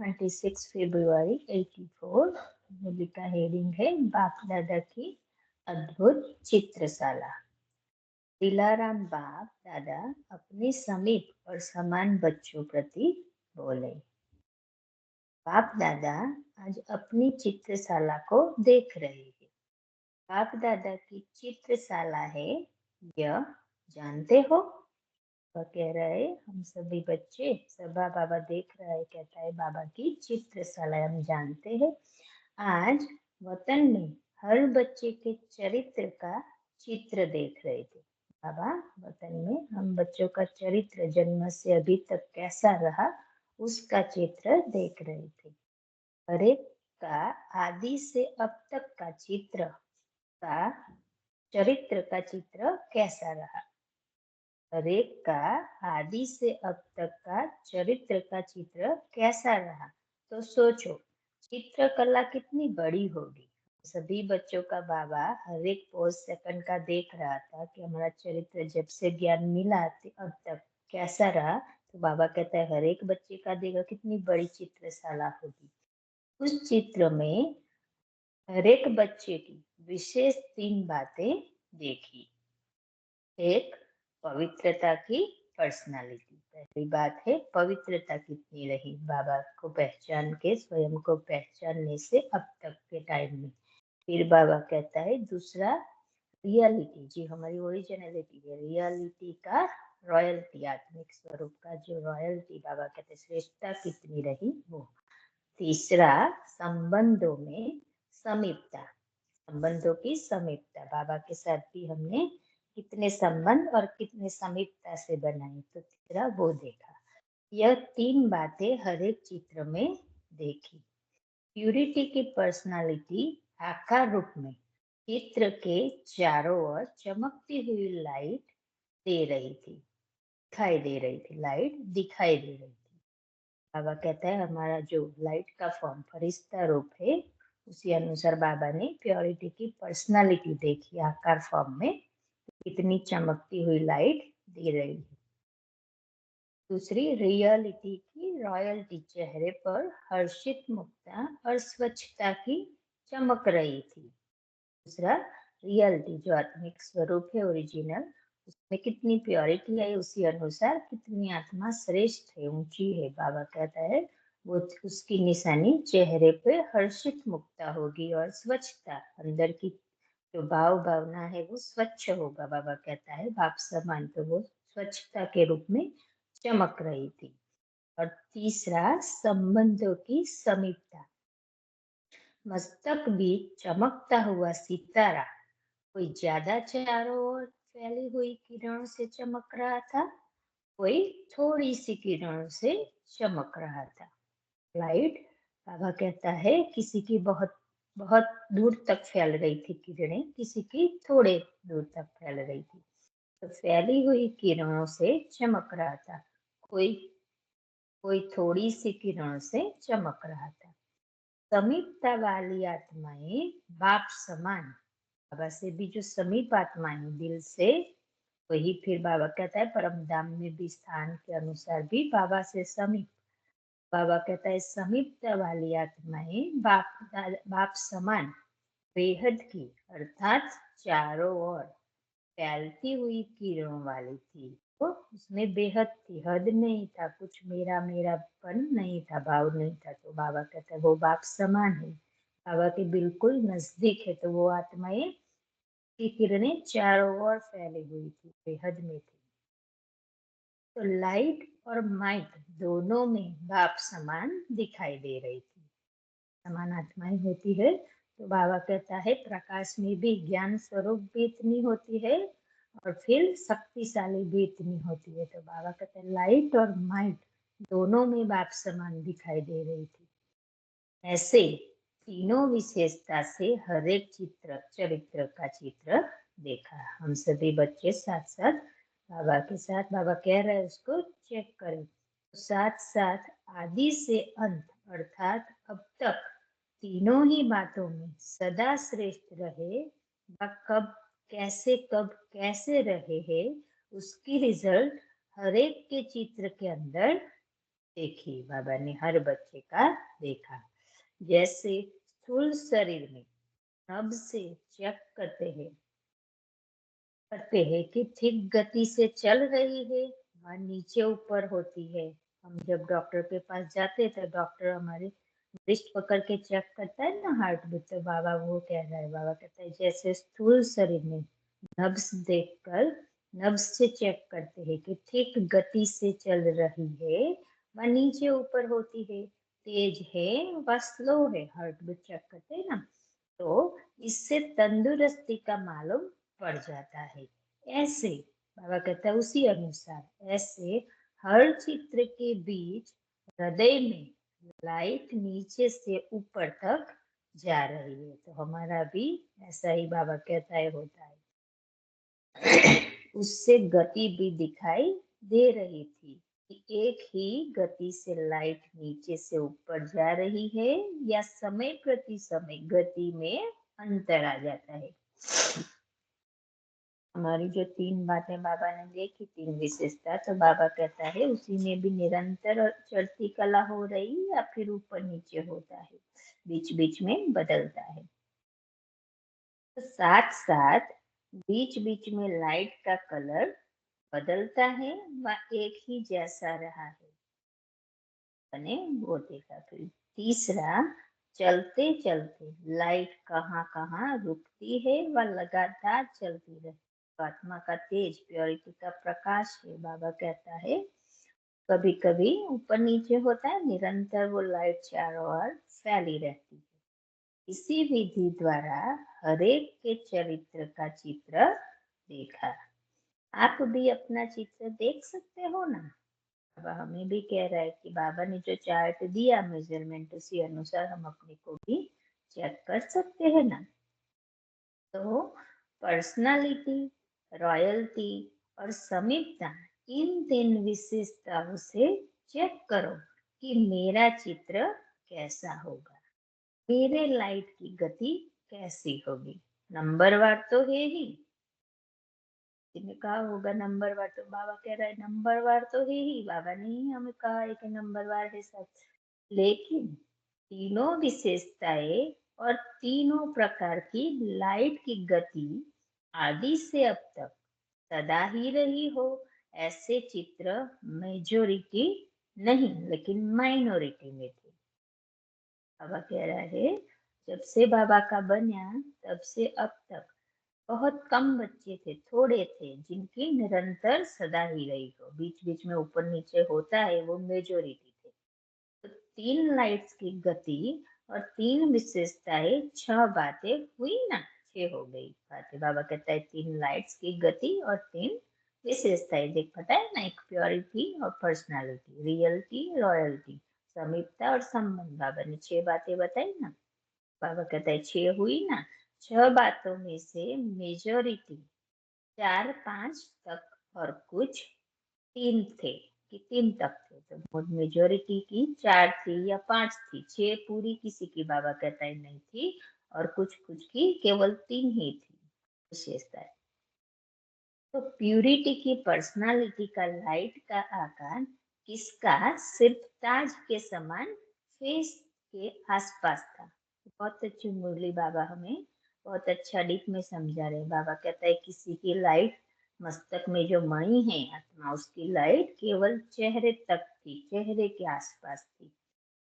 26 फरवरी 84। Movie का heading है बाप दादा की अद्भुत चित्रशाला। दिलाराम बाप दादा अपने समीप और समान बच्चों प्रति बोले। बाप दादा आज अपनी चित्रशाला को देख रहे हैं। बाप दादा की चित्रशाला है, यह जानते हो? वह कह रहे हम सभी बच्चे, सबा बाबा देख रहा है, कहता है बाबा की चित्रशाला हम जानते हैं। आज वतन में हर बच्चे के चरित्र का चित्र देख रहे थे। बाबा वतन में हम बच्चों का चरित्र जन्म से अभी तक कैसा रहा उसका चित्र देख रहे थे। हर एक का आदि से अब तक का चरित्र का चित्र कैसा रहा। हर एक का आदि से अब तक का चरित्र का चित्र कैसा रहा। तो सोचो चित्रकला कितनी बड़ी होगी। सभी बच्चों का बाबा हर एक पोस्ट सेकंड का देख रहा था कि हमारा चरित्र जब से ज्ञान मिला अब तक कैसा रहा। तो बाबा कहता है हर एक बच्चे का देखा कितनी बड़ी चित्रशाला होगी। उस चित्र में हर एक बच्चे की विशेष 3 बातें देखी। एक, पवित्रता की पर्सनालिटी। पहली बात है पवित्रता कितनी रही बाबा को पहचान के, स्वयं को पहचानने से अब तक के टाइम में। फिर बाबा कहता है दूसरा, रियलिटी, जी हमारी ओरिजिनलिटी है, रियलिटी का रॉयल्टी, आत्मिक स्वरूप का जो रॉयल्टी बाबा कहते श्रेष्ठता कितनी रही वो। तीसरा, संबंधों में समीपता, संबंधों की समीपता, बाबा के साथ भी हमने कितने संबंध और कितने समीपता से बनाए, तो तीसरा वो देखा। यह 3 बातें हर एक चित्र में देखी। प्यूरिटी की पर्सनालिटी आकार रूप में चित्र के चारों ओर चमकती हुई लाइट दे रही थी, दिखाई दे रही थी, लाइट दिखाई दे रही थी। बाबा कहता है हमारा जो लाइट का फॉर्म फरिश्ता रूप है, उसी अनुसार बाबा ने प्योरिटी की पर्सनालिटी देखी, आकार फॉर्म में इतनी चमकती हुई लाइट दे रही है। दूसरी, रियलिटी की रॉयल्टी, चेहरे पर हर्षित मुक्ता और स्वच्छता की चमक रही थी। दूसरा, रियलिटी जो आत्मिक स्वरूप है ओरिजिनल, उसमें कितनी प्योरिटी है, उसी अनुसार कितनी आत्मा श्रेष्ठ है, ऊंची है। बाबा कहता है वो उसकी निशानी चेहरे पे हर्षित मुक्ता होगी और स्वच्छता, अंदर की जो भावना है वो स्वच्छ होगा। बाबा कहता है बाप समान, तो वो स्वच्छता के रूप में चमक रही थी। और तीसरा, संबंधों की समीपता, मस्तक भी चमकता हुआ सितारा कोई ज्यादा चारों ओर फैली हुई किरणों से चमक रहा था, कोई थोड़ी सी किरणों से चमक रहा था। लाइट, बाबा कहता है किसी की बहुत बहुत दूर तक फैल रही थी किरणें, किसी की थोड़े दूर तक फैल रही थी। तो फैली हुई किरणों से चमक रहा था, कोई कोई थोड़ी सी किरणों से चमक रहा था। समीपता वाली आत्माएं बाप समान, बाबा से भी जो समीप आत्माएं दिल से, वही फिर बाबा कहता है परम धाम में भी स्थान के अनुसार भी बाबा से समीप। बाबा कहता है समीपता वाली आत्माएं बाप समान बेहद की, अर्थात चारों ओर फैलती हुई किरणों वाली थी। तो उसमें बेहद थी, हद नहीं था, कुछ मेरा मेरापन नहीं था, भाव नहीं था। तो बाबा कहता है वो बाप समान है, बाबा के बिल्कुल नजदीक है। तो वो आत्माएं की किरणें चारों ओर फैली हुई थी, बेहद में थी। तो लाइट और माइट दोनों में बाप समान दिखाई दे रही थी, समान आत्माएं होती है। तो बाबा कहता है प्रकाश में भी ज्ञान स्वरूप भी इतनी होती है और फिर शक्तिशाली भी इतनी होती है। तो बाबा कहते हैं लाइट और माइट दोनों में बाप समान दिखाई दे रही थी। ऐसे तीनों विशेषता से हर एक चरित्र का चित्र देखा। हम सभी बच्चे साथ साथ बाबा के साथ, बाबा कह रहे हैं उसको चेक करें, तो साथ साथ आदि से अंत अर्थात अब तक तीनों ही बातों में सदा श्रेष्ठ रहे, कब कैसे रहे हैं, उसकी रिजल्ट हर एक के चित्र के अंदर देखिए बाबा ने हर बच्चे का देखा। जैसे स्थूल शरीर में नब से चेक करते हैं कि ठीक गति से चल रही है और नीचे ऊपर होती है। हम जब डॉक्टर के पास जाते हैं तो डॉक्टर हमारे रिस्ट पकड़ के चेक करता है ना हार्ट बीट। तो बाबा वो कह रहा है, बाबा कहता है जैसे स्थूल शरीर में नब्ज देखकर नब्ज से चेक करते हैं कि ठीक गति से चल रही है व नीचे ऊपर होती है, तेज है व स्लो है, हार्ट बीट चेक करते हैं ना। तो इससे तंदुरुस्ती का मालूम पड़ जाता है। ऐसे बाबा कहता है उसी अनुसार ऐसे हर चित्र के बीच हृदय में लाइट नीचे से ऊपर तक जा रही है। तो हमारा भी ऐसा ही बाबा कहता है होता है। उससे गति भी दिखाई दे रही थी कि एक ही गति से लाइट नीचे से ऊपर जा रही है या समय प्रति समय गति में अंतर आ जाता है। हमारी जो 3 बातें बाबा ने देखी, 3 विशेषता, तो बाबा कहता है उसी में भी निरंतर और चढ़ती कला हो रही या फिर ऊपर नीचे होता है, बीच बीच में बदलता है। तो साथ साथ बीच बीच में लाइट का कलर बदलता है व एक ही जैसा रहा है, मैंने वो देखा। फिर तीसरा, चलते चलते लाइट कहाँ कहाँ रुकती है व लगातार चलती रहती। आत्मा का तेज, प्योरिटी का प्रकाश है। बाबा कहता है कभी कभी ऊपर नीचे होता है, निरंतर वो लाइट चारों ओर फैली रहती है। इसी विधि द्वारा हरेक के चरित्र का चित्र देखा। आप भी अपना चित्र देख सकते हो ना। बाबा हमें भी कह रहा है कि बाबा ने जो चार्ट दिया मेजरमेंट, उसी अनुसार हम अपने को भी चेक कर सकते हैं ना। तो पर्सनालिटी, रॉयल्टी और समीपता, इन 3 विशेषताओं से चेक करो कि मेरा चित्र कैसा होगा, मेरे लाइट की गति कैसी होगी। नंबरवार तो है ही, ने कहा होगा नंबरवार, तो बाबा कह रहा है नंबरवार तो है ही। बाबा ने ही हमें कहा है कि नंबरवार है सब। लेकिन तीनों विशेषताएं और तीनों प्रकार की लाइट की गति आदि से अब तक सदा ही रही हो, ऐसे चित्र मेजोरिटी नहीं लेकिन माइनॉरिटी में थे। बाबा कह रहा है जब से बाबा का बना तब से अब तक बहुत कम बच्चे थे, थोड़े थे जिनकी निरंतर सदा ही रही हो। बीच बीच में ऊपर नीचे होता है, वो मेजोरिटी थे। तो 3 लाइट्स की गति और 3 विशेषताएं, 6 बातें हुई ना, 6 हो गई बातें। बाबा कहता है 3 लाइट्स की गति और 3 विशेषताएं। देख पता है ना, एक प्योरिटी और पर्सनालिटी, रियलिटी, रॉयल्टी, समीपता और संबंध। बाबा ने 6 बातें बताई ना। बाबा कहता है 6 हुई ना। 6 बातों में से मेजोरिटी 4 5 तक और कुछ 3 थे, कि 3 तक थे। तो मेजोरिटी की 4 थी या 5 थी, 6 पूरी किसी की बाबा कहता है नहीं थी, और कुछ कुछ की केवल 3 ही थी विशेषताएं। तो प्यूरिटी की पर्सनालिटी का लाइट का आकार किसका सिर्फ ताज के समान फेस के आसपास था। बहुत अच्छी मुरली बाबा हमें बहुत अच्छा डीप में समझा रहे। बाबा कहता है किसी की लाइट मस्तक में जो मणि है आत्मा, उसकी लाइट केवल चेहरे तक थी, चेहरे के आसपास थी,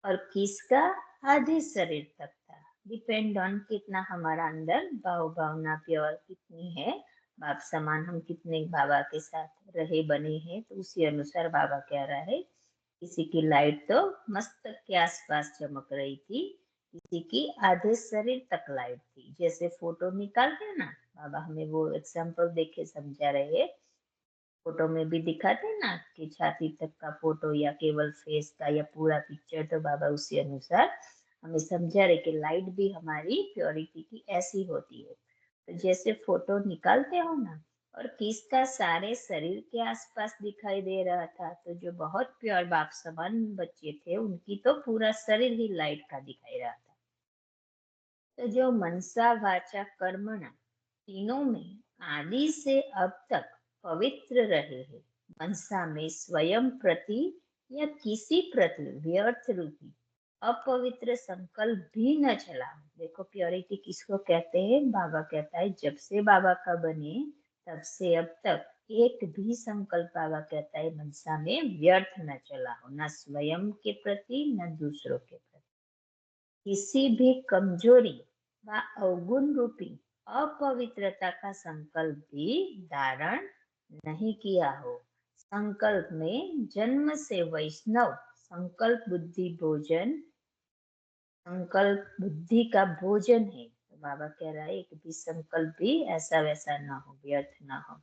और किसका आधे शरीर तक था। डिपेंड ऑन कितना हमारा अंदर भावना प्योर कितनी है, बाप समान हम कितने बाबा के साथ रहे बने हैं, तो उसी अनुसार बाबा कह रहा है किसी की लाइट तो मस्तक के आसपास चमक रही थी, किसी की आधे शरीर तक लाइट थी। जैसे फोटो निकालते हैं ना, बाबा हमें वो एग्जाम्पल देके समझा रहे हैं। फोटो में भी दिखाते ना कि छाती तक का फोटो या केवल फेस का या पूरा पिक्चर। तो बाबा उसी अनुसार हमें समझा रहे कि लाइट भी हमारी प्योरिटी की ऐसी होती है। तो जैसे फोटो निकालते हो ना, और किसका सारे शरीर के आसपास दिखाई दे रहा था, तो जो बहुत प्योर बाप समान बच्चे थे उनकी तो पूरा शरीर ही लाइट का दिखाई रहा था। तो जो मनसा वाचा कर्मणा तीनों में आदि से अब तक पवित्र रहे हैं। मनसा में स्वयं प्रति या किसी प्रति व्यर्थ रूपी अपवित्र संकल्प भी न चलाओ। देखो प्योरिटी किसको कहते हैं? बाबा कहता है जब से बाबा का बने तब से अब तक एक भी संकल्प बाबा कहता है मनसा में व्यर्थ न चलाओ, न स्वयं के प्रति न दूसरों के प्रति। किसी भी कमजोरी व अवगुण रूपी अपवित्रता का संकल्प भी धारण नहीं किया हो। संकल्प में जन्म से वैष्णव संकल्प बुद्धि का भोजन है। तो बाबा कह रहा है एक भी संकल्प भी ऐसा वैसा ना हो, व्यर्थ ना हो।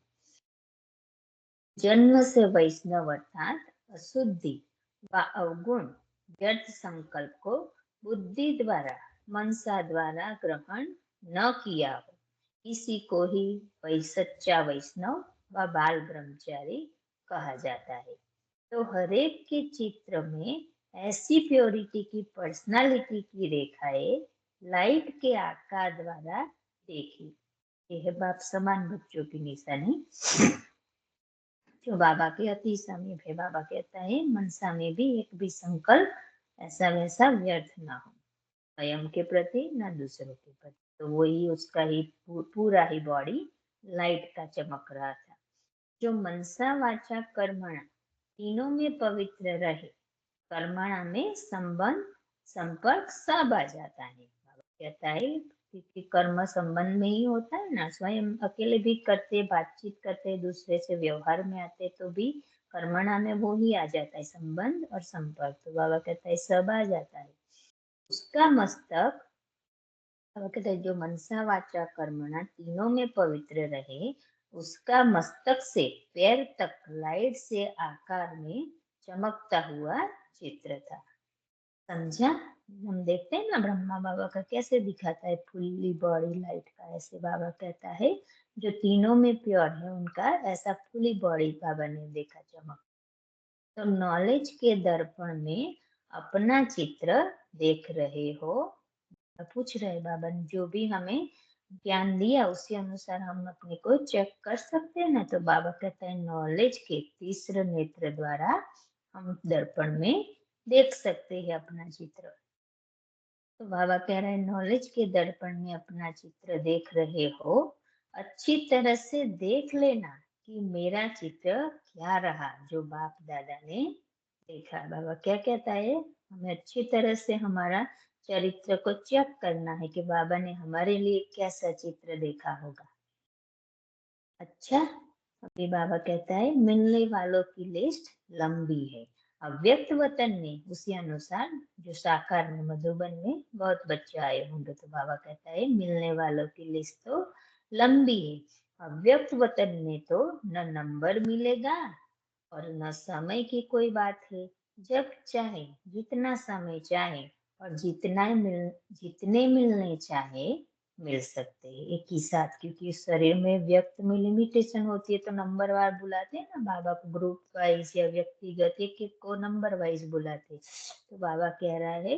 जन्म से वैष्णव अर्थात अशुद्धि व अवगुण व्यर्थ संकल्प को बुद्धि द्वारा मनसा द्वारा ग्रहण न किया हो, किसी को ही सच्चा वैष्णव व बाल ब्रह्मचारी कहा जाता है। तो हरेक के चित्र में ऐसी प्योरिटी की पर्सनालिटी की रेखाएं लाइट के आकार द्वारा देखी। यह है बाप समान बच्चों की निशानी जो बाबा के अति समीप है। बाबा कहता है मनसा में भी एक भी संकल्प ऐसा वैसा व्यर्थ ना हो, स्वयं के प्रति न दूसरों के प्रति। तो वही उसका ही पूरा ही बॉडी लाइट का चमक रहा था। जो मनसा वाचा कर्मणा तीनों में पवित्र रहे, कर्मणा में संबंध संपर्क सब आ जाता है। बाबा कहता है क्योंकि कर्म संबंध में ही होता है ना, स्वयं अकेले भी करते, बातचीत करते, दूसरे से व्यवहार में आते तो भी कर्मणा में वो ही आ जाता है, संबंध और संपर्क। तो बाबा कहता है सब आ जाता है। उसका मस्तक, बाबा कहता है जो मनसा वाचा कर्मणा तीनों में पवित्र रहे, उसका मस्तक से पैर तक लाइट से आकार में चमकता हुआ चित्र था। समझा? हम देखते हैं ना ब्रह्मा बाबा का कैसे दिखाता है, फुल्ली बॉडी लाइट का। ऐसे बाबा कहता है जो तीनों में प्योर है उनका ऐसा फुली बॉडी बाबा ने देखा चमक। तो नॉलेज के दर्पण में अपना चित्र देख रहे हो। पूछ रहे बाबा ने जो भी हमें ज्ञान दिया उसी अनुसार हम अपने को चेक कर सकते हैं ना। तो बाबा कहता है नॉलेज के तीसरे नेत्र द्वारा हम दर्पण में देख सकते हैं अपना चित्र। तो बाबा कह रहे हैं नॉलेज के दर्पण में अपना चित्र देख रहे हो, अच्छी तरह से देख लेना कि मेरा चित्र क्या रहा जो बाप दादा ने देखा। बाबा क्या कहता है हमें अच्छी तरह से हमारा चरित्र को चेक करना है कि बाबा ने हमारे लिए कैसा चित्र देखा होगा। अच्छा, अभी बाबा कहता है मिलने वालों की लिस्ट लंबी है। अव्यक्त वतन में उसी अनुसार जो साकार में मधुबन में बहुत बच्चे आए होंगे, तो बाबा कहता है मिलने वालों की लिस्ट तो लंबी है। अव्यक्त वतन में तो न नंबर मिलेगा और न समय की कोई बात है। जब चाहे जितना समय चाहे और जितने मिलने चाहे मिल सकते हैं एक ही साथ, क्योंकि शरीर में व्यक्त में लिमिटेशन होती है। तो नंबर वार बुलाते हैं ना बाबा को, ग्रुप वाइज या व्यक्तिगत एक एक को नंबर वाइज बुलाते। तो बाबा कह रहा है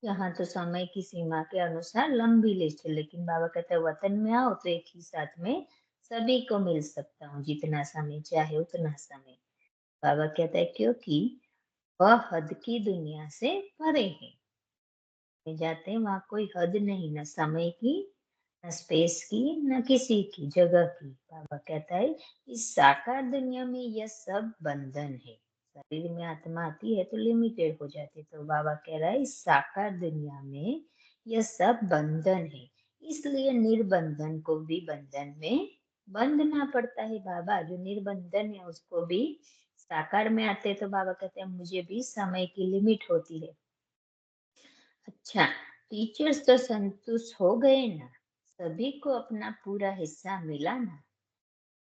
यहाँ तो समय की सीमा के अनुसार लंबी लिस्ट है, लेकिन बाबा कहते हैं वतन में आओ तो एक ही साथ में सभी को मिल सकता हूँ, जितना समय चाहे उतना समय। बाबा कहता है क्योंकि वह हद की दुनिया से परे है। जाते हैं वहां कोई हद नहीं, न समय की न स्पेस की न किसी की जगह की। बाबा कहता है इस साकार दुनिया में यह सब बंधन है। शरीर में आत्मा आती है तो लिमिटेड हो जाती है। तो बाबा कह रहा है इस साकार दुनिया में यह सब बंधन है, इसलिए निर्बंधन को भी बंधन में बंधना पड़ता है। बाबा जो निर्बंधन है उसको भी साकार में आते तो बाबा कहते हैं मुझे भी समय की लिमिट होती है। अच्छा, टीचर्स तो संतुष्ट हो गए ना, सभी को अपना पूरा हिस्सा मिला ना।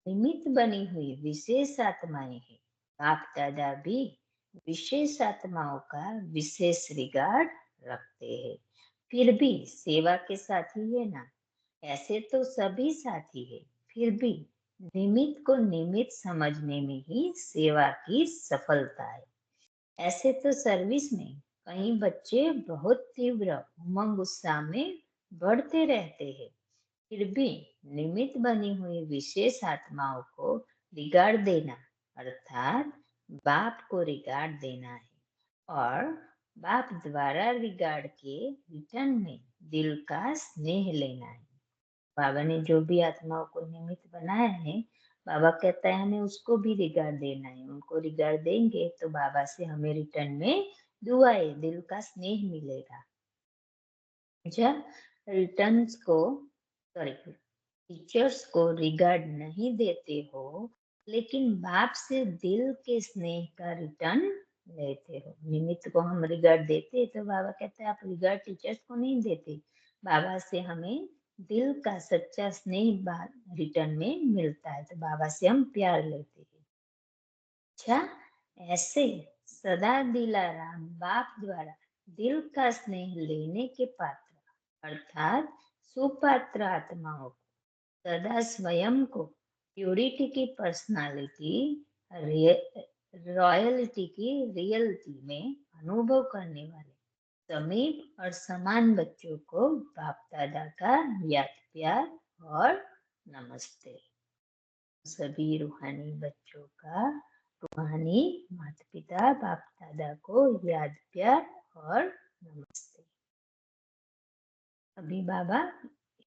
निमित्त बनी हुई विशेष आत्माएं हैं, बाप दादा भी विशेष आत्माओं का विशेष रिगार्ड रखते हैं। फिर भी सेवा के साथी है ना, ऐसे तो सभी साथी है, फिर भी निमित्त को निमित्त समझने में ही सेवा की सफलता है। ऐसे तो सर्विस में कई बच्चे बहुत तीव्र उमंग उत्साह में बढ़ते रहते हैं, फिर भी निमित्त बनी हुई विशेष आत्माओं को बिगाड़ देना अर्थात बाप को रिगार्ड देना है और बाप द्वारा रिगार्ड के रिटर्न में दिल का स्नेह लेना है। बाबा ने जो भी आत्माओं को निमित्त बनाया है, बाबा कहता है हमें उसको भी रिगार्ड देना है। उनको रिगार्ड देंगे तो बाबा से हमें रिटर्न में दुआएं, दिल का स्नेह मिलेगा। जब रिटर्न्स को सॉरी टीचर्स को रिगार्ड नहीं देते हो, लेकिन बाप से दिल के स्नेह का रिटर्न लेते हो। निमित्त को हम रिगार्ड देते तो बाबा कहते हैं आप रिगार्ड टीचर्स को नहीं देते, बाबा से हमें दिल का सच्चा स्नेह रिटर्न में मिलता है, तो बाबा से हम प्यार लेते हैं। अच्छा, ऐसे सदा दिलाराम बाप द्वारा दिल का स्नेह लेने के पात्र अर्थात सुपात्र आत्माओं को सदा स्वयं को प्योरिटी की पर्सनालिटी, रॉयल्टी की रियलिटी में अनुभव करने वाले समीप और समान बच्चों को बाप दादा का याद प्यार और नमस्ते। सभी रूहानी बच्चों का रूहानी माता पिता बाप दादा को याद प्यार और नमस्ते। अभी बाबा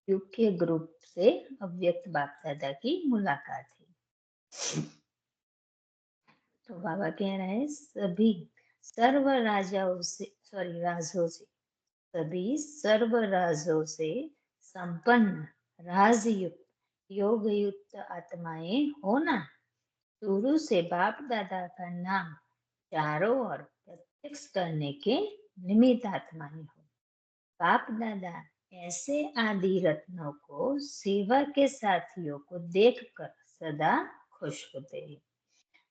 युग के ग्रुप से अव्यक्त बाप दादा की मुलाकात है। तो बाबा कह रहे हैं सभी सर्व राजाओं से राजों से सभी सर्व राजों से संपन्न राजयुक्त योग युक्त आत्माएं होना, शुरू से बाप दादा का नाम चारों ओर प्रत्यक्ष करने के निमित्त आत्माएं हो। बाप दादा ऐसे आदि रत्नों को सेवा के साथियों को देखकर सदा खुश होते हैं।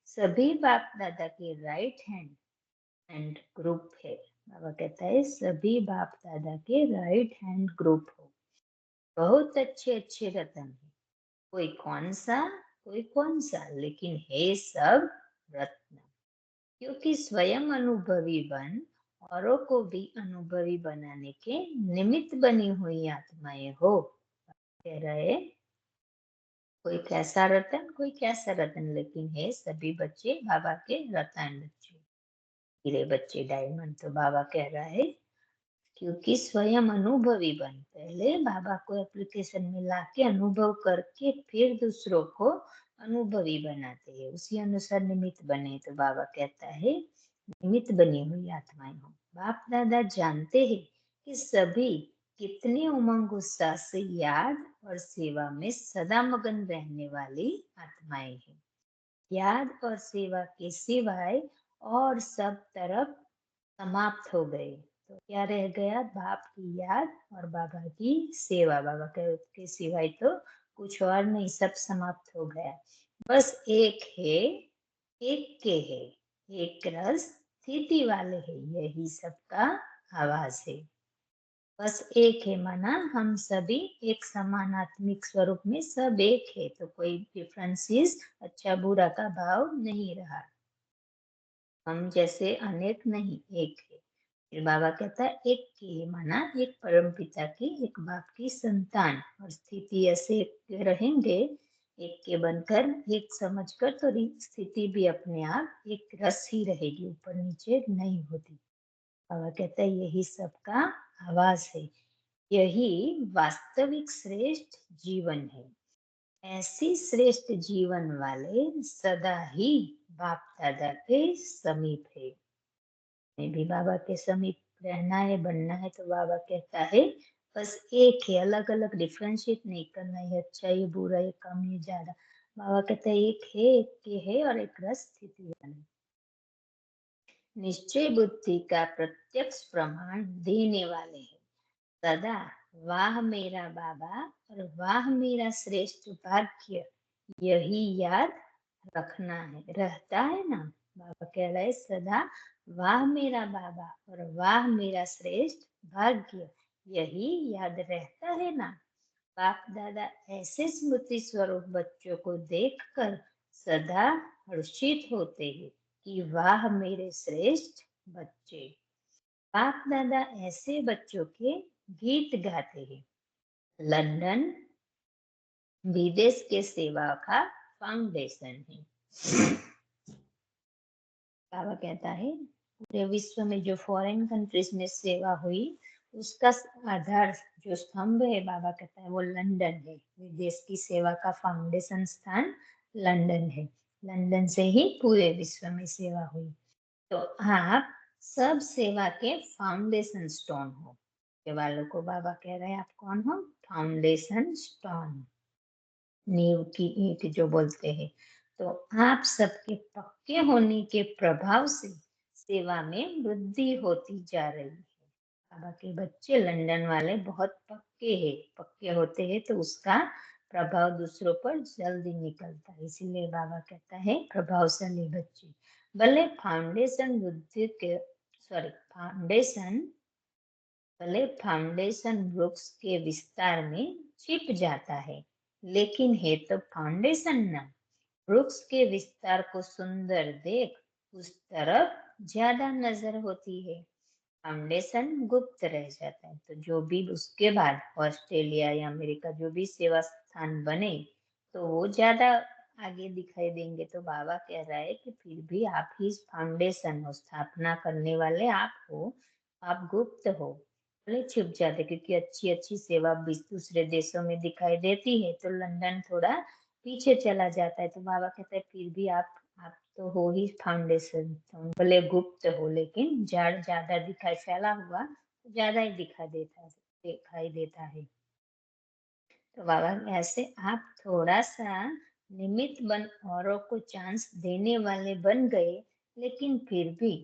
सभी बाप दादा के राइट हैंड एंड ग्रुप है। बाबा कहता है सभी बाप दादा के राइट हैंड ग्रुप हो। बहुत अच्छे अच्छे रत्न है, कोई कौन सा, लेकिन है सब रत्न। क्योंकि स्वयं अनुभवी बन औरों को भी अनुभवी बनाने के निमित्त बनी हुई आत्माएं हो। कह रहे कोई कैसा रतन, लेकिन है सभी बच्चे बाबा के रतन बच्चे, हीरे बच्चे, डायमंड। तो बाबा कह रहा है क्योंकि स्वयं अनुभवी बन, पहले बाबा को एप्लीकेशन में लाके अनुभव करके फिर दूसरों को अनुभवी बनाते हैं, उसी अनुसार निमित्त बने। तो बाबा कहता है निमित्त बनी हुई आत्माएं हो। बाप दादा जानते हैं कि सभी कितने उमंग उत्साह से याद और सेवा में सदा मगन रहने वाली आत्माएं हैं। याद और सेवा के सिवाय और सब तरफ समाप्त हो गए, तो क्या रह गया? बाप की याद और बाबा की सेवा। बाबा के सिवाय तो कुछ और नहीं, सब समाप्त हो गया। बस एक है, एक के है, एक रस स्थिति वाले है, यही सबका आवाज है। बस एक है, माना हम सभी एक समान आत्मिक स्वरूप में सब एक है, तो कोई डिफरेंसेस अच्छा बुरा का भाव नहीं रहा। हम जैसे अनेक नहीं, एक है। फिर बाबा कहता है एक की माना एक परम पिता की, एक बाप की संतान, और स्थिति ऐसे रहेंगे एक के बनकर, एक समझकर, तो स्थिति भी अपने आप एक रस ही रहेगी, ऊपर नीचे नहीं होती। बाबा कहता है यही सबका आवाज है, यही वास्तविक श्रेष्ठ जीवन है। ऐसी श्रेष्ठ जीवन वाले सदा ही बाप दादा के समीप है। मैं भी बाबा के समीप रहना है, बनना है, तो बाबा कहता है बस एक है, अलग अलग डिफ्रेंशिएट नहीं करना है, अच्छा ये बुरा ये कम ये ज्यादा। बाबा कहता है एक है, एक के है और एक रस स्थिति वाला। निश्चय बुद्धि का प्रत्यक्ष प्रमाण देने वाले हैं सदा वाह मेरा बाबा और वाह मेरा श्रेष्ठ भाग्य, यही याद रखना है, रहता है ना। बाबा कह रहे सदा वाह मेरा बाबा और वाह मेरा श्रेष्ठ भाग्य, यही याद रहता है ना। बाप दादा ऐसे स्मृति स्वरूप बच्चों को देखकर सदा हर्षित होते हैं कि वाह मेरे श्रेष्ठ बच्चे। बाप दादा ऐसे बच्चों के गीत गाते हैं। लंदन विदेश के सेवा का फाउंडेशन है। बाबा कहता है पूरे विश्व में जो फॉरेन कंट्रीज में सेवा हुई उसका आधार जो स्तंभ है, बाबा कहता है वो लंदन है। विदेश की सेवा का फाउंडेशन स्थान लंदन है। लंदन से ही पूरे विश्व में सेवा हुई। तो आप सब सेवा के फाउंडेशन स्टोन हो। के वालों को बाबा कह रहे हैं आप कौन हो? फाउंडेशन स्टोन, नींव की ईंट जो बोलते हैं। तो आप सबके पक्के होने के प्रभाव से सेवा में वृद्धि होती जा रही है। बाबा के बच्चे लंदन वाले बहुत पक्के हैं। पक्के होते हैं तो उसका प्रभाव दूसरों पर जल्दी निकलता है। इसीलिए बाबा कहता है प्रभावशाली बच्चे भले फाउंडेशन वृद्धि के फाउंडेशन वृक्ष के विस्तार में छिप जाता है, लेकिन है तो फाउंडेशन न। वृक्ष के विस्तार को सुंदर देख उस तरफ ज्यादा नजर होती है। फाउंडेशन गुप्त रह जाता है। तो जो भी उसके बाद ऑस्ट्रेलिया या अमेरिका जो भी सेवा स्थान बने तो वो ज्यादा आगे दिखाई देंगे। तो बाबा कह रहा है कि फिर भी आप ही फाउंडेशन हो, स्थापना करने वाले आप हो। आप गुप्त हो, भले छुप जाते, क्योंकि अच्छी अच्छी सेवा भी दूसरे देशों में दिखाई देती है तो लंदन थोड़ा पीछे चला जाता है। तो बाबा कहते हैं फिर भी आप तो हो ही फाउंडेशन, तो भले गुप्त हो लेकिन जड़ ज्यादा दिखाई फैला हुआ तो ज्यादा ही दिखाई देता है। तो बाबा ऐसे आप थोड़ा सा निमित्त बन औरों को चांस देने वाले बन गए, लेकिन फिर भी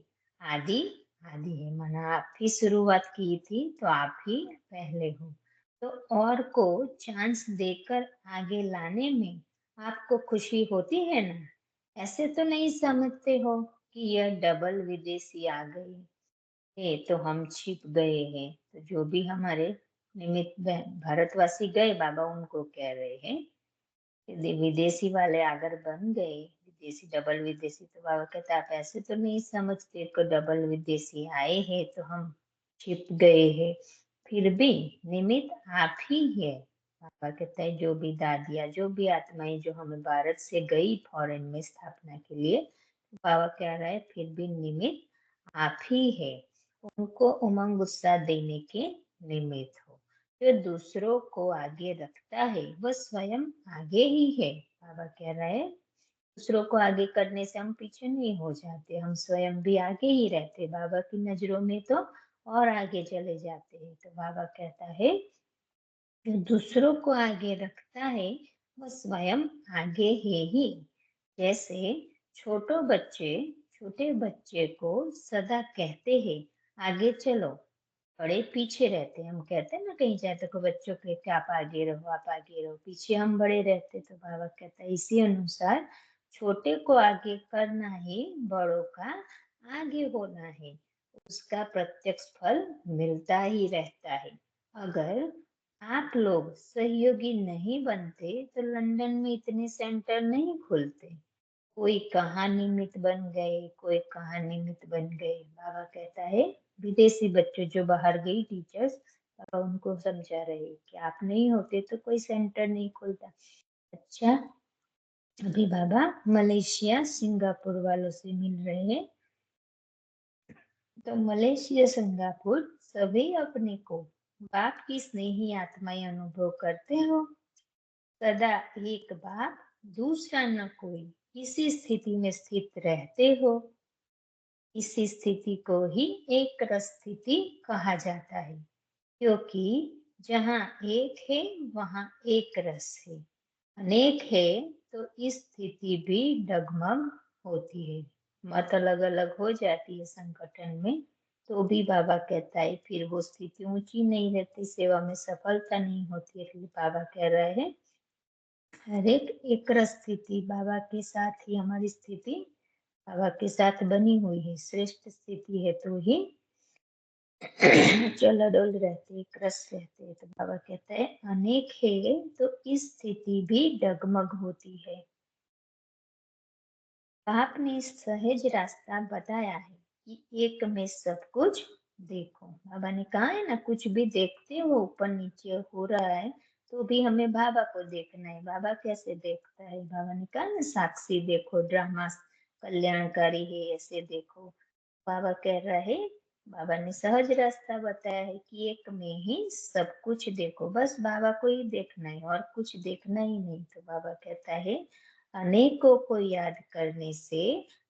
आदि आदि है, माना आप ही शुरुआत की थी तो आप ही पहले हो। तो और को चांस देकर आगे लाने में आपको खुशी होती है ना? ऐसे तो नहीं समझते हो कि यह डबल विदेशी आ गई है तो हम छिप गए हैं। तो जो भी हमारे निमित्त भारतवासी गए, बाबा उनको कह रहे हैं कि विदेशी वाले अगर बन गए विदेशी, डबल विदेशी, तो बाबा कहते आप ऐसे तो नहीं समझते को डबल विदेशी आए हैं तो हम छिप गए हैं। फिर भी निमित्त आप ही है। बाबा कहता है जो भी दादियाँ, जो भी आत्माएं जो हमें भारत से गई फॉरेन में स्थापना के लिए, बाबा कह रहा है फिर भी निमित्त आप ही है। उनको उमंग उत्साह देने के निमित्त हो। जो दूसरों को आगे रखता है वह स्वयं आगे ही है। बाबा कह रहा है दूसरों को आगे करने से हम पीछे नहीं हो जाते, हम स्वयं भी आगे ही रहते। बाबा की नजरों में तो और आगे चले जाते हैं। तो बाबा कहता है जो दूसरों को आगे रखता है वह स्वयं आगे है ही। जैसे छोटे बच्चे को सदा कहते हैं आगे चलो, बड़े पीछे रहते हैं। हम कहते हैं ना कहीं जाते को बच्चों के कि आप आगे रहो, आप आगे रहो, पीछे हम बड़े रहते। तो बाबा कहता है इसी अनुसार छोटे को आगे करना ही बड़ों का आगे होना है। उसका प्रत्यक्ष फल मिलता ही रहता है। अगर आप लोग सहयोगी नहीं बनते तो लंदन में इतने सेंटर नहीं खुलते। कोई कहाँ निमित्त बन गए, कोई कहाँ निमित्त बन गए। बाबा कहता है विदेशी बच्चों जो बाहर गई टीचर्स, बाबा उनको समझा रहे कि आप नहीं होते तो कोई सेंटर नहीं खुलता। अच्छा, अभी बाबा मलेशिया सिंगापुर वालों से मिल रहे हैं। तो मलेशिया सिंगापुर सभी अपने को बाप की स्नेही आत्माएं अनुभव करते हो। सदा एक बाप दूसरा न कोई, इसी स्थिति में स्थित रहते हो। इसी स्थिति को ही एक रस स्थिति कहा जाता है, क्योंकि जहाँ एक है वहाँ एक रस है। अनेक है तो इस स्थिति भी डगमग होती है, मत अलग अलग हो जाती है संगठन में। तो भी बाबा कहता है फिर वो स्थिति ऊंची नहीं रहती, सेवा में सफलता नहीं होती है। फिर बाबा कह रहे हैं हर एक रस स्थिति बाबा के साथ ही हमारी स्थिति बाबा के साथ बनी हुई है। श्रेष्ठ स्थिति है तो ही चलाडोल रहते, एक रस रहते। तो बाबा कहता है अनेक है तो इस स्थिति भी डगमग होती है। आपने सहज रास्ता बताया है कि एक में सब कुछ देखो। बाबा ने कहा है ना कुछ भी देखते हो ऊपर नीचे हो रहा है तो भी हमें बाबा को देखना है। बाबा कैसे देखता है? बाबा ने कहा ना साक्षी देखो, ड्रामा कल्याणकारी है, ऐसे देखो। बाबा कह रहा है, बाबा ने सहज रास्ता बताया है कि एक में ही सब कुछ देखो, बस बाबा को ही देखना है और कुछ देखना ही नहीं। तो बाबा कहता है, अनेकों को याद करने से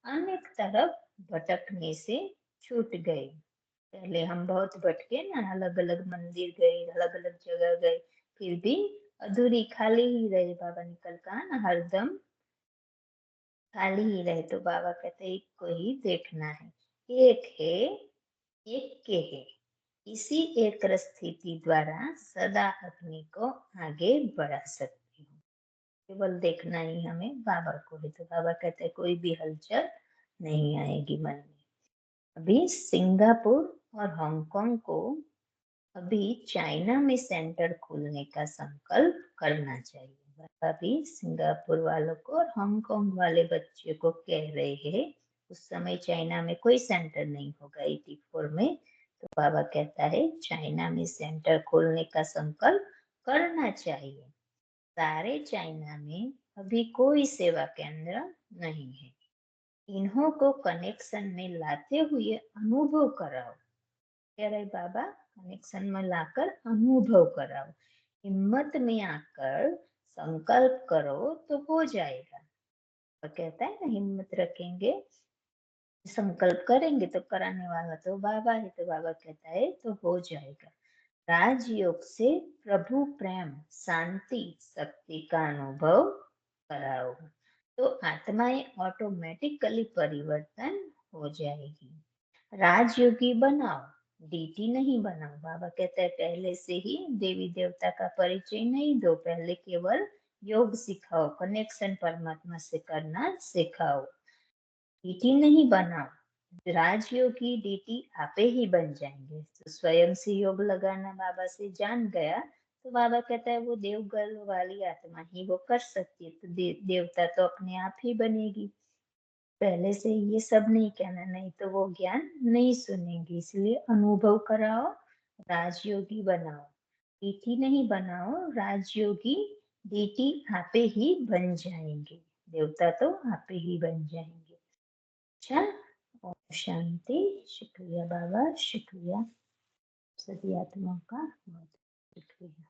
अनेक तरफ भटकने से छूट गए। पहले हम बहुत भटके ना, अलग अलग मंदिर गए, अलग अलग जगह गए, फिर भी अधूरी खाली ही रहे। बाबा ने कल कहा ना, हरदम खाली ही रहे। तो बाबा कहते हैं, एक को ही देखना है, एक है, एक के है। इसी एक स्थिति द्वारा सदा अपने को आगे बढ़ा सकती हूँ। केवल देखना ही हमें बाबा को है। तो बाबा कहते हैं, कोई भी हलचल नहीं आएगी मन में। अभी सिंगापुर और हांगकांग को अभी चाइना में सेंटर खोलने का संकल्प करना चाहिए। अभी सिंगापुर वालों को और हांगकांग वाले बच्चे को कह रहे हैं, उस समय चाइना में कोई सेंटर नहीं होगा 84 में। तो बाबा कहता है, चाइना में सेंटर खोलने का संकल्प करना चाहिए। सारे चाइना में अभी कोई सेवा केंद्र नहीं है। इन्हों को कनेक्शन में लाते हुए अनुभव कराओ। कह रहे बाबा, कनेक्शन में लाकर अनुभव कराओ। हिम्मत में आकर संकल्प करो तो हो जाएगा। तो कहता है ना, हिम्मत रखेंगे, संकल्प करेंगे तो कराने वाला तो बाबा है। तो बाबा कहता है, तो हो जाएगा। राजयोग से प्रभु प्रेम, शांति, शक्ति का अनुभव कराओ तो आत्माएं ऑटोमेटिकली परिवर्तन हो जाएगी। राजयोगी बनाओ, डीटी नहीं बनाओ। बाबा कहता है, पहले से ही देवी देवता का परिचय नहीं दो, पहले केवल योग सिखाओ, कनेक्शन परमात्मा से करना सिखाओ। डीटी नहीं बनाओ। राजयोगी डीटी आपे ही बन जाएंगे। तो स्वयं से योग लगाना बाबा से जान गया, तो बाबा कहता है, वो देवगर्भ वाली आत्मा ही वो कर सकती है, तो देवता तो अपने आप ही बनेगी। पहले से ये सब नहीं कहना, नहीं तो वो ज्ञान नहीं सुनेंगे। इसलिए अनुभव कराओ, राजयोगी बनाओ, डीटी नहीं बनाओ। राजयोगी डीटी आपे ही बन जाएंगे, देवता तो आपे ही बन जाएंगे। अच्छा, ओम शांति। शुक्रिया बाबा, शुक्रिया सभी आत्माओं का बहुत शुक्रिया।